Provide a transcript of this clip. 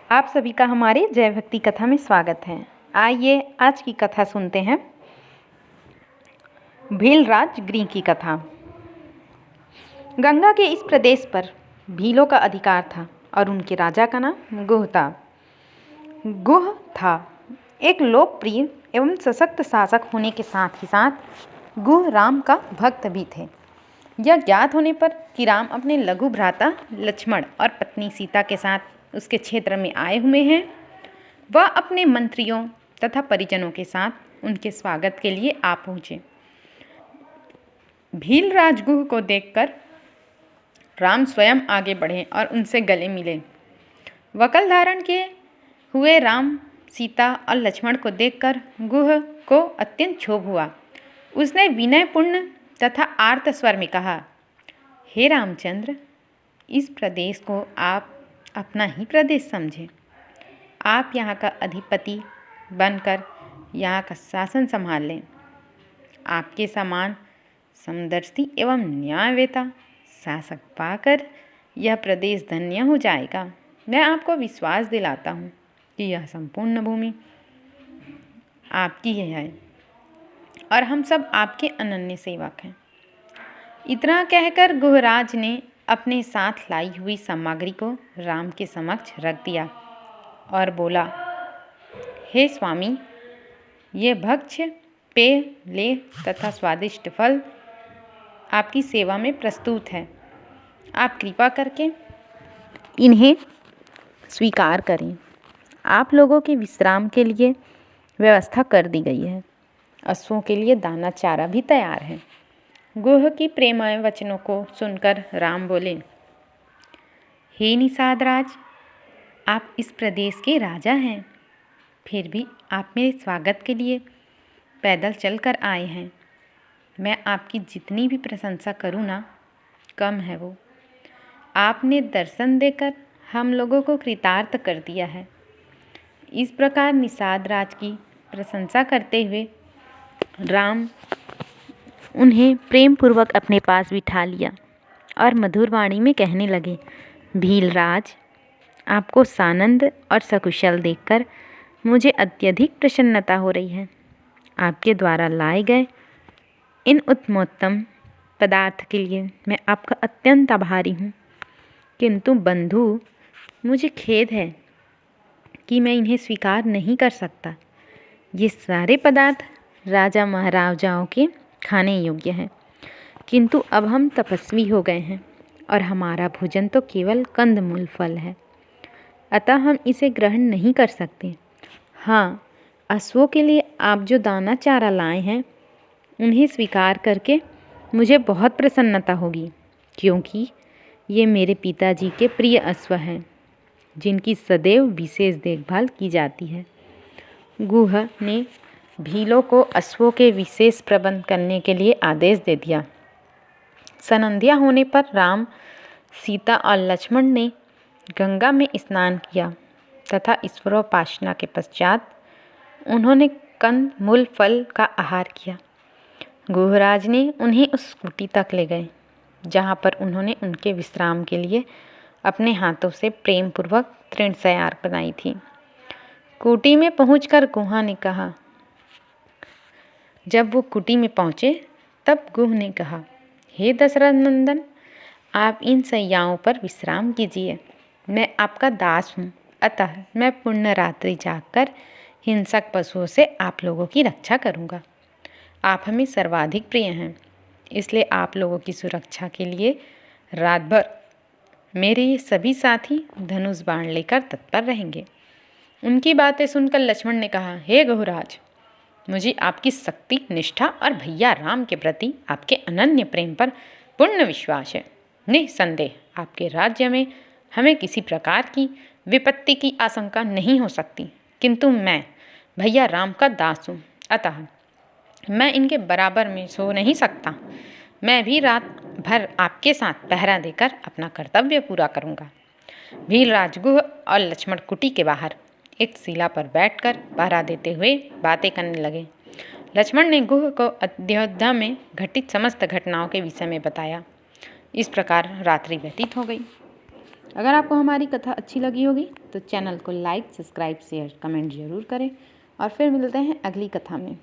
आप सभी का हमारे जय भक्ति कथा में स्वागत है। आइए आज की कथा सुनते हैं। भीलराज गृह की कथा। गंगा के इस प्रदेश पर भीलों का अधिकार था और उनके राजा का नाम गुह था। गुह था एक लोकप्रिय एवं सशक्त शासक होने के साथ ही साथ गुह राम का भक्त भी थे। यह ज्ञात होने पर कि राम अपने लघु भ्राता लक्ष्मण और पत्नी सीता के साथ उसके क्षेत्र में आए हुए हैं, वह अपने मंत्रियों तथा परिजनों के साथ उनके स्वागत के लिए आ पहुँचे। भील राजगुह को देखकर राम स्वयं आगे बढ़े और उनसे गले मिले। वकल धारण के हुए राम सीता और लक्ष्मण को देखकर गुह को अत्यंत क्षोभ हुआ। उसने विनयपूर्ण तथा आर्त स्वर में कहा, हे रामचंद्र, इस प्रदेश को आप अपना ही प्रदेश समझें। आप यहाँ का अधिपति बनकर यहाँ का शासन संभाल लें। आपके समान समदर्शी एवं न्यायवेता शासक पाकर यह प्रदेश धन्य हो जाएगा। मैं आपको विश्वास दिलाता हूँ कि यह संपूर्ण भूमि आपकी ही है और हम सब आपके अनन्य सेवक हैं। इतना कहकर गुहराज ने अपने साथ लाई हुई सामग्री को राम के समक्ष रख दिया और बोला, हे स्वामी, ये भक्ष्य, पेय, लेह तथा स्वादिष्ट फल आपकी सेवा में प्रस्तुत है। आप कृपा करके इन्हें स्वीकार करें। आप लोगों के विश्राम के लिए व्यवस्था कर दी गई है। अश्वों के लिए दाना चारा भी तैयार है। गुह की प्रेममय वचनों को सुनकर राम बोले, हे निषादराज, आप इस प्रदेश के राजा हैं, फिर भी आप मेरे स्वागत के लिए पैदल चलकर आए हैं। मैं आपकी जितनी भी प्रशंसा करूँ ना, कम है वो। आपने दर्शन देकर हम लोगों को कृतार्थ कर दिया है। इस प्रकार निषादराज की प्रशंसा करते हुए राम उन्हें प्रेम पूर्वक अपने पास बिठा लिया और मधुर वाणी में कहने लगे, भीलराज, आपको सानंद और सकुशल देखकर मुझे अत्यधिक प्रसन्नता हो रही है। आपके द्वारा लाए गए इन उत्तमोत्तम पदार्थ के लिए मैं आपका अत्यंत आभारी हूँ। किंतु बंधु, मुझे खेद है कि मैं इन्हें स्वीकार नहीं कर सकता। ये सारे पदार्थ राजा महाराजाओं के खाने योग्य हैं, किंतु अब हम तपस्वी हो गए हैं और हमारा भोजन तो केवल कंदमूल फल है, अतः हम इसे ग्रहण नहीं कर सकते। हाँ, अश्वों के लिए आप जो दाना चारा लाए हैं, उन्हें स्वीकार करके मुझे बहुत प्रसन्नता होगी, क्योंकि ये मेरे पिताजी के प्रिय अश्व हैं, जिनकी सदैव विशेष देखभाल की जाती है। गुह ने भीलों को अश्वों के विशेष प्रबंध करने के लिए आदेश दे दिया। संध्या होने पर राम, सीता और लक्ष्मण ने गंगा में स्नान किया तथा ईश्वरोपासना के पश्चात उन्होंने कंद मूल फल का आहार किया। गुहराज ने उन्हें उस कुटी तक ले गए जहाँ पर उन्होंने उनके विश्राम के लिए अपने हाथों से प्रेम पूर्वक तृणशय्या बनाई थी। कुटी में पहुंचकर गुहा ने कहा, जब वो कुटी में पहुँचे तब गुह ने कहा, हे दशरथ नंदन, आप इन शैयाओं पर विश्राम कीजिए। मैं आपका दास हूँ, अतः मैं पूर्ण रात्रि जागकर हिंसक पशुओं से आप लोगों की रक्षा करूँगा। आप हमें सर्वाधिक प्रिय हैं, इसलिए आप लोगों की सुरक्षा के लिए रात भर मेरे ये सभी साथी धनुष बाण लेकर तत्पर रहेंगे। उनकी बातें सुनकर लक्ष्मण ने कहा, हे गुहराज, मुझे आपकी शक्ति, निष्ठा और भैया राम के प्रति आपके अनन्य प्रेम पर पूर्ण विश्वास है। निसंदेह आपके राज्य में हमें किसी प्रकार की विपत्ति की आशंका नहीं हो सकती, किंतु मैं भैया राम का दास हूँ, अतः मैं इनके बराबर में सो नहीं सकता। मैं भी रात भर आपके साथ पहरा देकर अपना कर्तव्य पूरा करूँगा। भीलराज गुह और लक्ष्मण कुटी के बाहर एक शिला पर बैठकर पहरा देते हुए बातें करने लगे। लक्ष्मण ने गुह को अयोध्या में घटित समस्त घटनाओं के विषय में बताया। इस प्रकार रात्रि व्यतीत हो गई। अगर आपको हमारी कथा अच्छी लगी होगी तो चैनल को लाइक, सब्सक्राइब, शेयर, कमेंट ज़रूर करें और फिर मिलते हैं अगली कथा में।